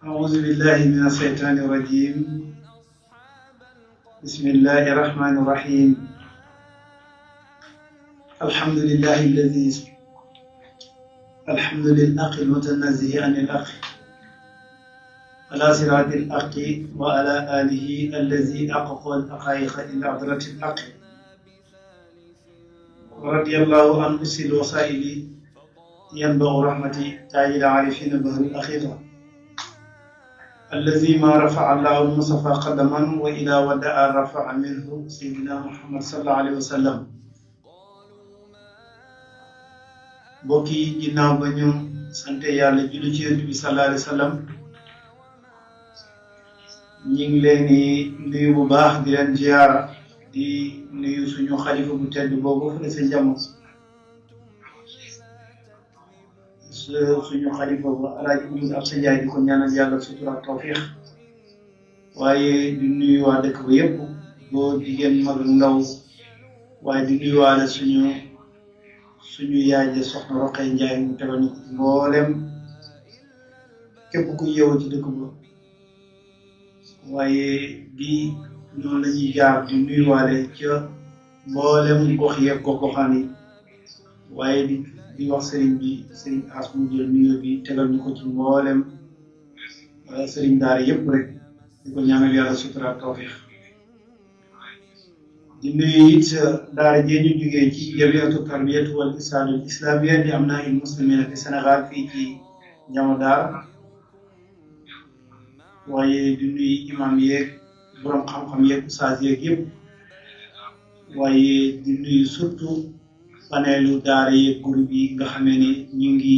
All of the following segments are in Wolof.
أعوذ بالله من الشيطان الرجيم بسم الله الرحمن الرحيم الحمد لله للحق المتنزه عن الحق على صراط الحق وعلى آله الذي أحقق الحقائق إلى حضرة الحق ورضي الله عن أسر الوسائل ينبغ رحمتي تاج العارفين بهر الأخيرة الذي ما رفع الله المصطفى قدما وإلى ودع رفع منه سيدنا محمد صلى الله عليه وسلم bokki ginnaaw ba ñu sante yàlla julli ci Yonent bi sallallahu alayhi wa sallam ñu ngi leen di nuyu bu baax di leen ziyaara di nuyu suñu xalifa bu tedd boobu fële sa jamono suñu xalifa bu Alaaji Oumar Absa Ndiaye di ko ñaanal yàlla sutura ak tawfiix waaye di nuyu waa dëkk ba yëpp boo jigéen mag ak ndaw waaye di nuyu waale suñu yaay ja soxna Roqay Njaay mu tegal ñu ko ci mboolem képp ku yeewoo ci dëkk ba waaye di noonu la ñuy jaar di nuyuwaale ca mboolem gox yeeg gox-goxaan yi waaye di wax sëriñ As mu jël nuyoo bi tegal ñu ko ci mboolem sëriñ daara yëpp rek di ko ñaanal yàlla sutura tawfiix di nuyu it daara jee ñu jógee ci jamiatu tarbiyatu wal irshadul islamiyya di am naa il muslimina fi Sénégal fii ci Njamo Daara waaye di nuyu imam yeeg borom xam-xam yeeg ustaas yeeg yëpp waaye di nuyu surtout paneelu daara yeeg groupe yi nga xamee ne ñu ngi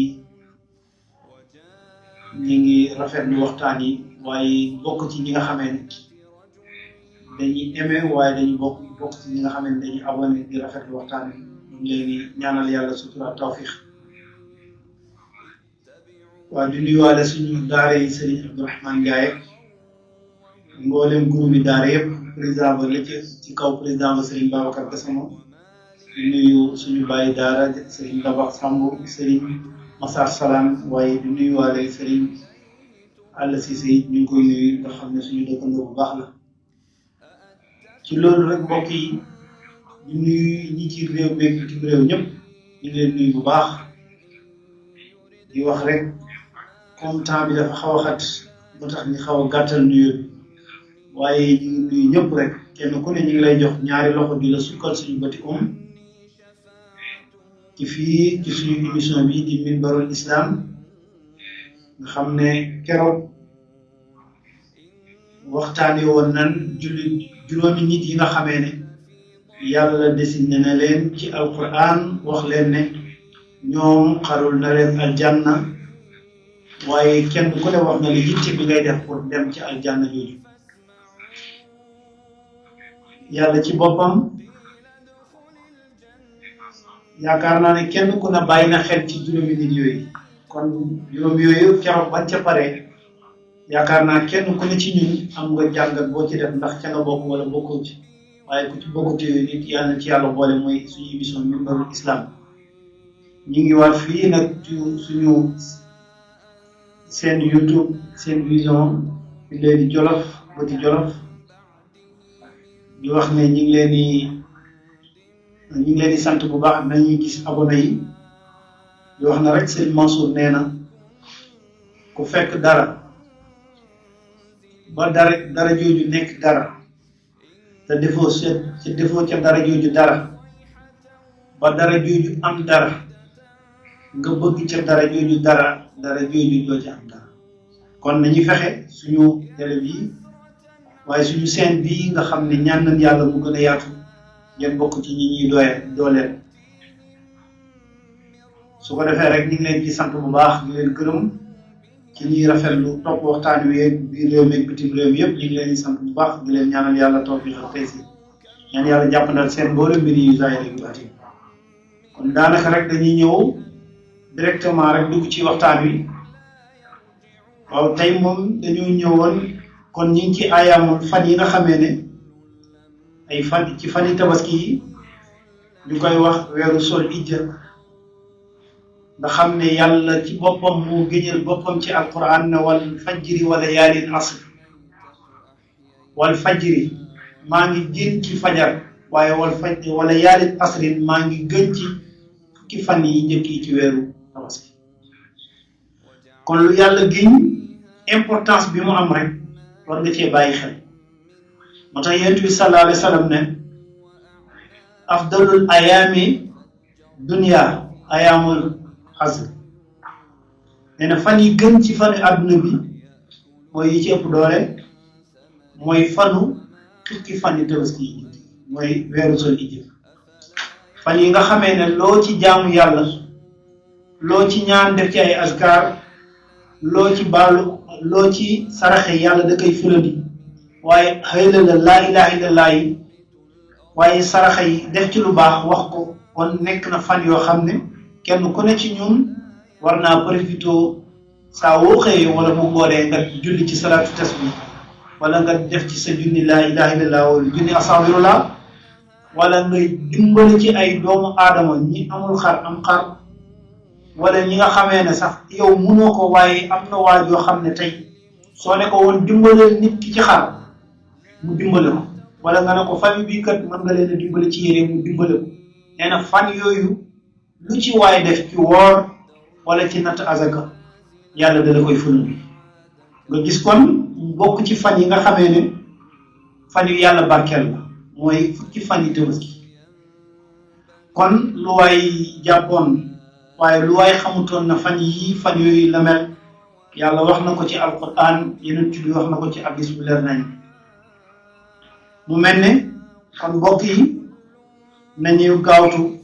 rafetlu waxtaan yi waaye bokk ci ñi nga xamee ne dañuy aimé waaye dañuy bokk ci ñi nga xam ne dañuy abonné di rafetlu waxtaan bi ñu ngi leen di ñaanal yàlla sutura tawfiix waaye di nuyuwaale suñu daara yi Serigne Abdourahmane Ndiaye mboolem groupe yi daara yëpp président ba la ci kaw président ba Serigne Babacar Gassama di nuyu suñu bàyyi daara Serigne Dabax Samb Serigne Massar Salam waaye di nuyuwaale Serigne Alla Cissé it ñu ngi koy nuyu nga xam ne suñu dëkkandoo bu baax la. ci loolu rek mbokk yi ñu nuyu ñi ci réew beeg ci réew ñëpp ñu ngi leen nuyu bu baax di wax rek comme temps bi dafa xaw a xat moo tax ñu xaw a gàttal nuyoo bi waaye ñu ngi nuyu ñëpp rek kenn ku ne ñu ngi lay jox ñaari loxo di la sukkal suñu bëti ci fii ci suñu émission bi di Minbarul Islam nga xam ne keroog waxtaanee woon nan juróomi nit yi nga xamee ne yàlla désigné na leen ci alquran wax leen ne ñoom xarul na leen aljanna waaye kenn ku ne wax na li yitte bi ngay def pour dem ci aljanna jooju yàlla ci boppam yaakaar naa ne kenn ku ne bàyyi na xel ci juróomi nit yooyu kon juróomi yooyu keroog bañ ca pare yaakaar naa kenn ku ne ci ñun am nga jàngat boo ci def ndax ca nga bokk wala bokkoo ci waaye ku ci bokkute nit yàlla ci yàlla boole mooy suñu émission Minbarul Islam ñu ngi waat fii nag ci suñu seen YouTube seen vision bi leen di Jolof Bëti Jolof di wax ne ñu ngi leen di sant bu baax nañuy gis abonné yi di wax na rek seen Mansour nee na ku fekk dara ba dara jooju nekk dara te defoo ca dara jooju dara ba dara jooju am dara nga bëgg ca dara jooju dara jooju doo ci am dara kon nañu fexe suñu télé bi waaye suñu chaîne bii nga xam ne ñaan nañ yàlla mu gën a yaatu ngeen bokk ci ñi ñuy dooleel su ko defee rek ñu ngi leen ci sant bu baax di leen gërëm ci ñuy rafetlu topp waxtaan wi biir réew mi bitim réew mi yëpp ñu ngi leen di sant bu baax di leen ñaanal yàlla tawfiq ak taysiir ñaan yàlla jàppandal seen mboolem mbir yu zaahir yu baatin kon daanaka rek dañuy ñëw directement rek dugg ci waxtaan wi waaw tey moom dañoo ñëwoon kon ñu ngi ci ayaamoon fan yi nga xamee ne ay fan ci fani tabaski yi ñu koy wax weeru sol ijja nga xam ne yàlla ci boppam moo géñal boppam ci alquran ne wal fajri wa layaalin asr wal fajri maa ngi gën ci fajar waaye wal fajri wa layaalin asrin maa ngi gën ci fukki fan yi njëkk yi ci weeru tabaski kon lu yàlla géñ importance bi mu am rek war nga cee bàyyi xel moo tax yonent bi sallallahu alayhi wa sallam ne afdalul ayaami dunya ayaamul xasr nee na fan yi gën ci fanu àdduna bi mooy yi ci ëpp doole mooy fanu fukki fan yi tabaski yi mooy weeru Zul Hijja fan yi nga xamee ne loo ci jaamu yàlla loo ci ñaan def ci ay askar loo ci baalu loo ci saraxe yàlla da koy fulandi waaye xëy la laa ilaha illallah yi waaye saraxa yi def ci lu baax wax ko kon nekk na fan yoo xam ne kenn ku ne ci ñun war naa profité saa woo xëyee wala bu ngoonee nga julli ci salaatu tasbih wala nga def ci sa junni laa ilaha illallah wala junni astaghfirullah wala nga dimbali ci ay doomu aadama ñi amul xar am xar wala ñi nga xamee ne sax yow munoo ko waaye am na waaj yoo xam ne tey soo ne ko woon dimbaleel nit ki ci xar mu dimbale ko wala nga ne ko famille bii kat mën nga leen a dimbale ci yére mu dimbale ko nee na fan yooyu lu ci waay def ci woor wala ci natt azaka yàlla da la koy fulal nga gis kon bokk ci fan yi nga xamee ne fan yu yàlla barkeel la mooy fukki fan yi tabaski kon lu waay jàppoon waaye lu waay xamutoon na fan yii fan yooyu la mel yàlla wax na ko ci alquran yeneen bi wax na ko ci hadiis bu leer nañ mu mel ne kon mbokk yi nañu gaawtu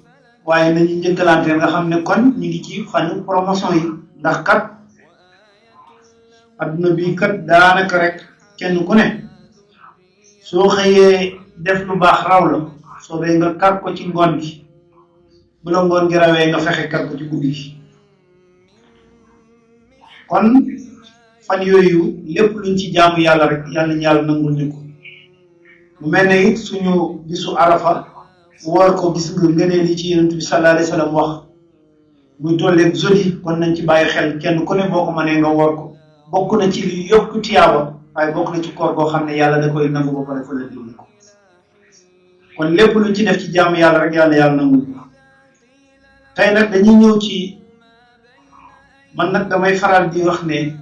waaye nañu njëkkalante nga xam ne kon ñu ngi ci fanu promotion yi ndax kat adduna bi kat daanaka rek kenn ku ne soo xëyee def lu baax raw la soo bee nga kar ko ci ngoon gi bu la ngoon gi rawee nga fexe kar ko ci guddi gi kon fan yooyu lépp luñ ci jaamu yàlla rek yàlla ñu yàlla nangul ñu ko mu mel ne it suñu bisu arafa woor ko gis nga ngëneel yi ci yonent bi sallallahu alayhi wa sallam wax muy tolleeg jeudi kon nañ ci bàyyi xel kenn ku ne boo ko mënee nga woor ko bokk na ci li yokku tiyaaba waaye bokk na ci koor goo xam ne yàlla da koy nangu ba pare fa la déglu ko kon lépp luñ ci def ci jaamu yàlla rek yàlla nangul ko tey nag dañuy ñëw ci man nag damay faral di wax ne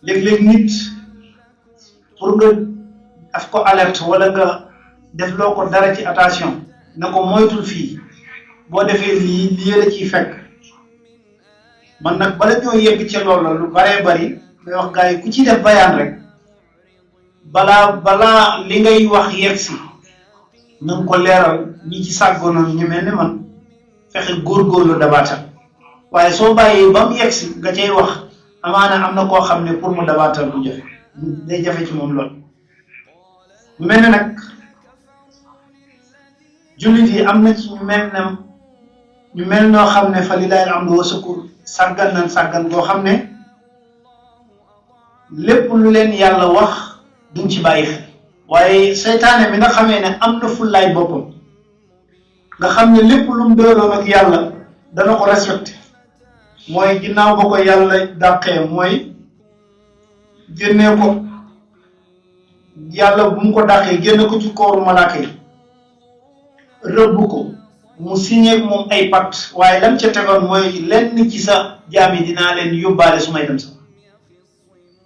léeg-léeg nit pour nga daf ko alerte wala nga def loo ko dara ci attention na ko moytul fii boo defee lii la ciy fekk man nag bala ñoo yegg ci loolu lu baree bari may wax gars yi ku ci def bayaan rek balaa li ngay wax yegg si na nga ko leeral ñi ci sàggoonoon ñu mel ne man fexe góorgóorlu dabaatal waaye soo bàyyee ba mu yegg si nga cay wax amaana am na koo xam ne pour mu dabaatal du jafe day jafe ci moom lool. mu mel ne nag jullit yi am na ci ñu mel noo xam ne fa lillahi alhamdu wa sukur sàggan nañ sàggan boo xam ne lépp lu leen yàlla wax duñ ci bàyyi xel waaye seytaane bi nga xamee ne am na fullaay boppam nga xam ne lépp lu mu dooloon ak yàlla dana ko respecté mooy ginnaaw ba ko yàlla dàqee mooy génnee ko yàlla bu mu ko dàqee génne ko ci kooru malaaka yi rëbb ko mu signé moom ay pacte waaye lam ca tegoon mooy lenn ci sa jaam yi dinaa leen yóbbaale su may dem sax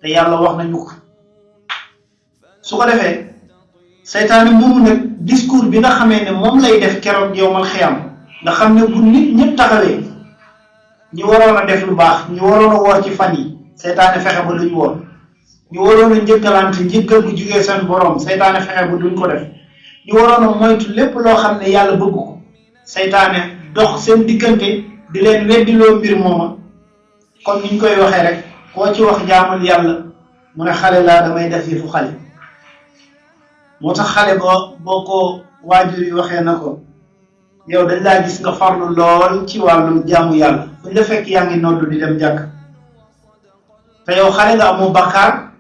te yàlla wax nañu ko su ko defee seytaane moomu nag discours bi nga xamee ne moom lay def keroog yowmal xiyam nga xam ne bu nit ñëpp taxawee ñi waroon a def lu baax ñi waroon a woor ci fan yi seytaane fexe ba duñ woor ñi waroon a njëkkalante njëkkal bu jugee seen borom seytaane fexe ba duñ ko def ñi waroon a moytu lépp loo xam ne yàlla bëgg ko seytaane dox seen diggante di leen weddiloo mbir mooma comme niñ koy waxee rek koo ci wax jaamul yàlla mu ne xale laa damay def yi fu xale moo tax xale boo ko waajur yi waxee na ko yow dañ laa gis nga farlu lool ci wàllu jaamu yàlla buñ la fekk yaa ngi noddu di dem jàkk te yow xale nga amoo bakkaar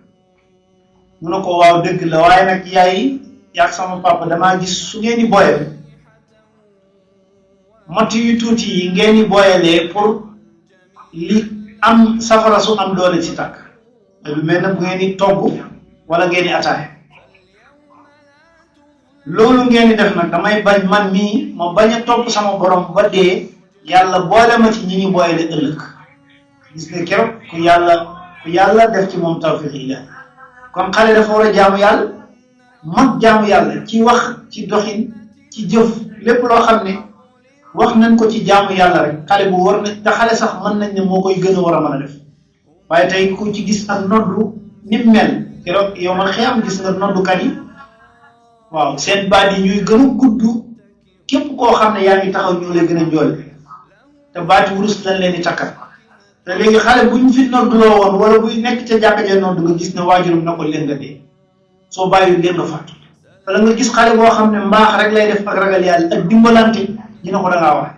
mu ne ko waaw dëgg la waaye nag yaay yaag sama papa damaa gis su ngeen di boyal mott yu tuuti yi ngeen di boyalee pour li am safara su am doole ci tàkk lu mel ne bu ngeen di togg wala ngeen di ataaya loolu ngeen di def nag damay bañ man mii ma bañ a topp sama borom ba dee yàlla boole ma ci ñi ñu boole ëllëg gis nga keroog ku yàlla def ci moom tawfiq ilahi kon xale dafa war a jaamu yàlla mag jaamu yàlla ci wax ci doxin ci jëf lépp loo xam ne wax nañ ko ci jaamu yàlla rek xale bu war na te xale sax mën nañ ne moo koy gën a war a mën a def waaye tey ku ci gis ak noddu ni mel keroog yow man xiyam gis nga noddukat yi waaw seen baat yi ñuy gën a gudd képp koo xam ne yaa ngi taxaw ñoo lay gën a njool te baati wurus lañ leen di takkal te léegi xale bu ñu fi nodduloo woon wala buy nekk ca jàkka ja noddu nga gis ne waajuram na ko leen nga dee soo bàyyi leen nga fàttu wala nga gis xale boo xam ne mbaax rek lay def ak ragal yàlla ak dimbalante ñu ne ko da ngaa wax